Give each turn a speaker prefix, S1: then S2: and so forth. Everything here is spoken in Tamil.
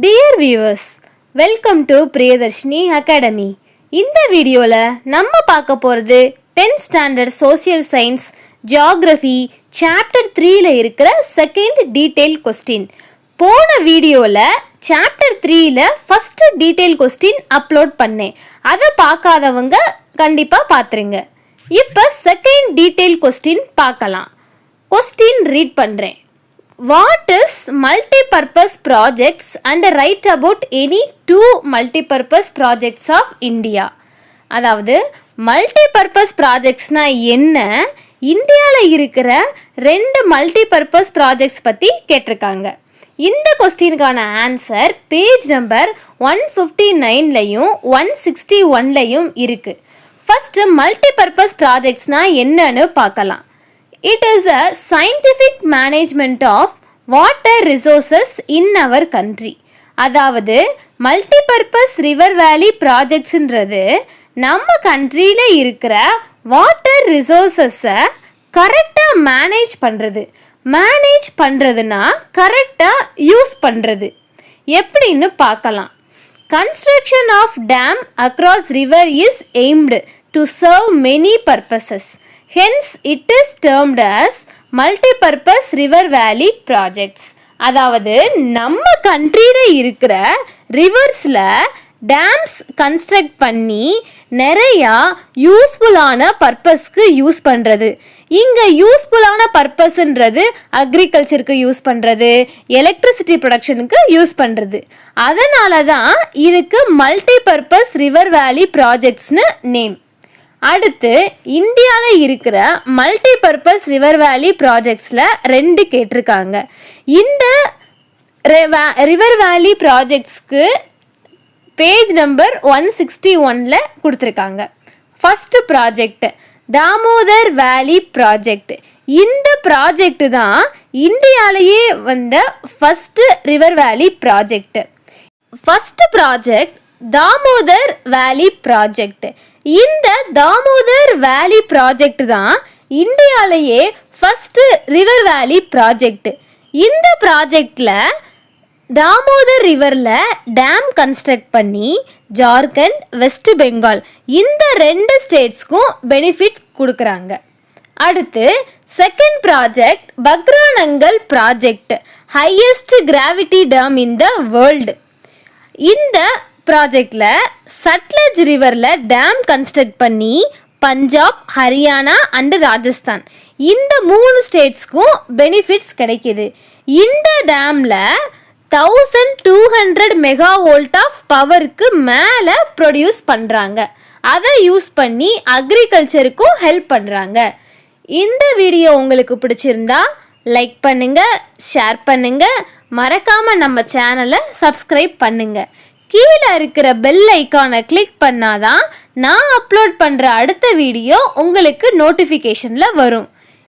S1: Dear viewers, welcome to Priyadarshini Academy. இந்த வீடியோல நம்ம பார்க்க போறது 10th standard social science geography chapter 3ல இருக்கிற second detail question. போன வீடியோல chapter 3ல first detail question upload பண்ணேன். அதை பார்க்காதவங்க கண்டிப்பா பாத்துருங்க. இப்போ second detail question பார்க்கலாம். question read பண்றேன். What is multi-purpose projects and write about any two multi-purpose projects of India? அதாவது multi-purpose projectsனா என்ன, இந்தியாவில் இருக்கிற ரெண்டு multi-purpose projects பற்றி கேட்டிருக்காங்க. இந்த கொஸ்டினுக்கான ஆன்சர் பேஜ் நம்பர் 159லையும் 161லையும் இருக்குது. ஃபஸ்ட்டு multi-purpose projectsனா என்னன்னு பார்க்கலாம். It is a scientific management of water resources in our country. அதாவது மல்டிபர்பஸ் ரிவர் வேலி ப்ராஜெக்ட்ஸ்ன்றது நம்ம கண்ட்ரியில் இருக்கிற வாட்டர் ரிசோர்ஸஸை கரெக்டாக மேனேஜ் பண்ணுறதுனா கரெக்டாக யூஸ் பண்ணுறது எப்படின்னு பார்க்கலாம். Construction of dam across river is aimed to serve many purposes. Hence, it is termed as multi-purpose river valley projects. அதாவது நம்ம கண்ட்ரியில் இருக்கிற ரிவர்ஸில் டேம்ஸ் கன்ஸ்ட்ரக்ட் பண்ணி நிறையா யூஸ்ஃபுல்லான பர்பஸ்க்கு யூஸ் பண்ணுறது. இங்கே யூஸ்ஃபுல்லான பர்பஸ்ன்றது அக்ரிகல்ச்சருக்கு யூஸ் பண்ணுறது, எலக்ட்ரிசிட்டி ப்ரொடக்ஷனுக்கு யூஸ் பண்ணுறது. அதனால தான் இதுக்கு மல்டிபர்பஸ் ரிவர் வேலி ப்ராஜெக்ட்ஸ்னு நேம். அடுத்து இந்தியாவில் இருக்கிற மல்டிபர்பஸ் ரிவர் வேலி ப்ராஜெக்ட்ஸில் ரெண்டு கேட்டிருக்காங்க. இந்த ரிவர் வேலி ப்ராஜெக்ட்ஸ்க்கு பேஜ் நம்பர் 161ல் கொடுத்துருக்காங்க. ஃபஸ்ட்டு ப்ராஜெக்ட் தாமோதர் வேலி ப்ராஜெக்ட். இந்த ப்ராஜெக்ட் தான் இந்தியாவிலேயே வந்த ஃபஸ்ட்டு ரிவர் வேலி ப்ராஜெக்ட். ஃபஸ்ட்டு ப்ராஜெக்ட் தாமோதர் வேலி ப்ராஜெக்ட். இந்த தாமோதர் வேலி ப்ராஜெக்ட் தான் இந்தியாவிலேயே ஃபஸ்ட்டு ரிவர் வேலி ப்ராஜெக்ட். இந்த ப்ராஜெக்டில் தாமோதர் ரிவரில் டேம் கன்ஸ்ட்ரக்ட் பண்ணி ஜார்க்கண்ட், வெஸ்ட் பெங்கால் இந்த ரெண்டு ஸ்டேட்ஸ்க்கும் பெனிஃபிட்ஸ் கொடுக்குறாங்க. அடுத்து second project Bhakra Nangal project, highest gravity dam in the world. இந்த ப்ராஜெக்டில் சட்லஜ் ரிவரில் டேம் கன்ஸ்ட்ரக்ட் பண்ணி பஞ்சாப், ஹரியானா அண்டு ராஜஸ்தான் இந்த மூணு ஸ்டேட்ஸ்க்கும் பெனிஃபிட்ஸ் கிடைக்கிது. இந்த டேமில் 1200 மெகாவோல்ட் ஆஃப் பவருக்கு மேலே ப்ரொடியூஸ் பண்ணுறாங்க. அதை யூஸ் பண்ணி அக்ரிகல்ச்சருக்கும் ஹெல்ப் பண்ணுறாங்க. இந்த வீடியோ உங்களுக்கு பிடிச்சிருந்தா லைக் பண்ணுங்கள், ஷேர் பண்ணுங்கள், மறக்காமல் நம்ம சேனலை சப்ஸ்கிரைப் பண்ணுங்கள். கீழே இருக்கிற பெல் ஐக்கானை கிளிக் பண்ணாதான் நான் அப்லோட் பண்ணுற அடுத்த வீடியோ உங்களுக்கு நோட்டிஃபிகேஷனில் வரும்.